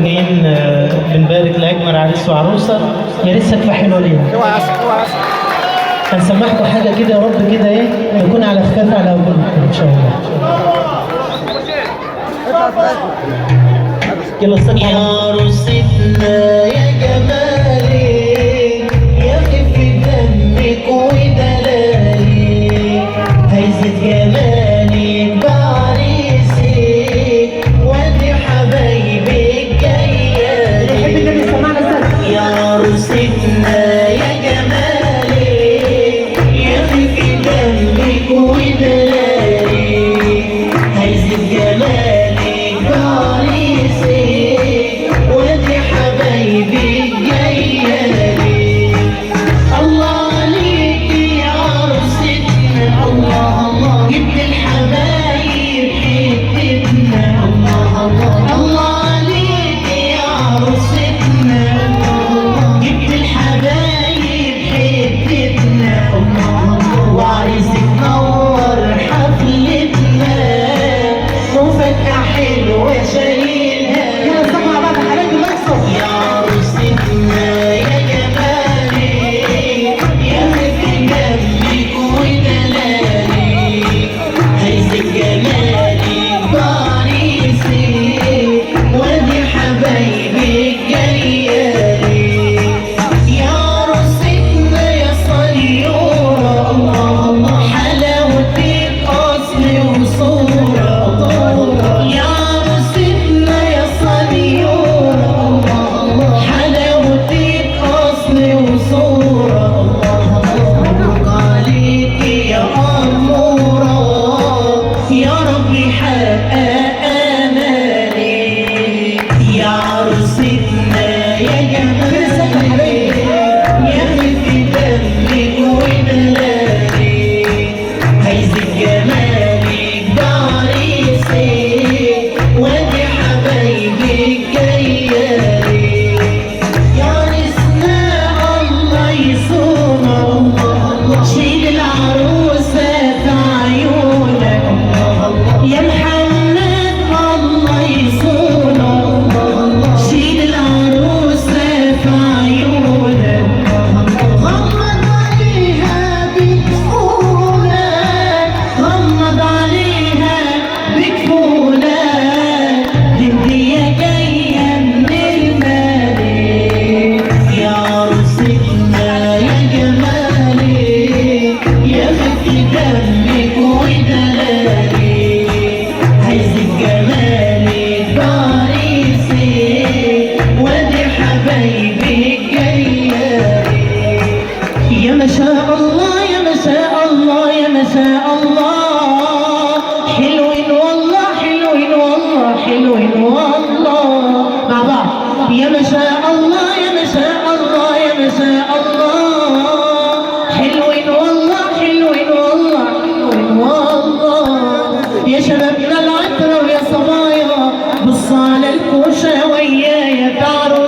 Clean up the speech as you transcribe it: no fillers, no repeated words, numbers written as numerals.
جايين بنبارك لاجمل عريس وعروسه. يا ريت سقفه حلوه ليهم. هنسمعكم حاجه كده يا رب كده ايه تكون على خفاف على قلوبكم ان شاء الله. يلا السقفه. يا عروستنا يا جمالي يا خفة دمك ودلالي هيزت جمالك بعريسك وادي حبايبك جايالي. يا عروستنا يا جمالي يا خفة دمك ودلالي هيزت جمالك بعريسك وادي حبايبك جايالي. الله عليكي يا عروستنا الله الله جبت الحبايب حتتنا الله الله. الله عليكي يا عروستنا جبت الحبايب حتتنا الله الله. وعايزك نور حفلتنا وفجأة حلوة شايلها. يا سمع بقى حبايبي مكسر. يا عروستنا يا جمالي يا خفة دمك ودلالي هيزت جمالك بعريسك وادي حبايبك جايالي. يا عروستنا يا صنيورة الله الله حلاوتك أصل وصورة الله. يا عروستنا يا صنيورة الله الله حلاوتك أصل وصورة الله. مبروك عليكي يا أمورة يا رب يحقق آمالي. يا عروستنا يا جمالي يا خفة دمك ودلالي هيزت جمالك بعريسك وادي حبايبك جايالي. يا عريسنا الله يصونك الله الله شيل العروسة في عيونك الله الله. يا محمد الله يصونك الله الله شيل العروسة في عيونك غمض عليها بكفولك غمض عليها بكفولك هدية جاية من الملك. يا عروستنا يا جمالي يا خفة دمك ودلالي هيزت جمالك بعريسك وادي حبايبك جايالي. يا ما شاء الله يا ما شاء الله يا ما شاء الله حلوين والله حلوين والله حلوين والله مع بعض. يا ما شاء الله يا ما شاء الله يا ما شاء الله حلوين والله حلوين والله حلوين والله. يا شبابنا العطرة ويا صبايا بصوا على الكوشة ويايا تعروا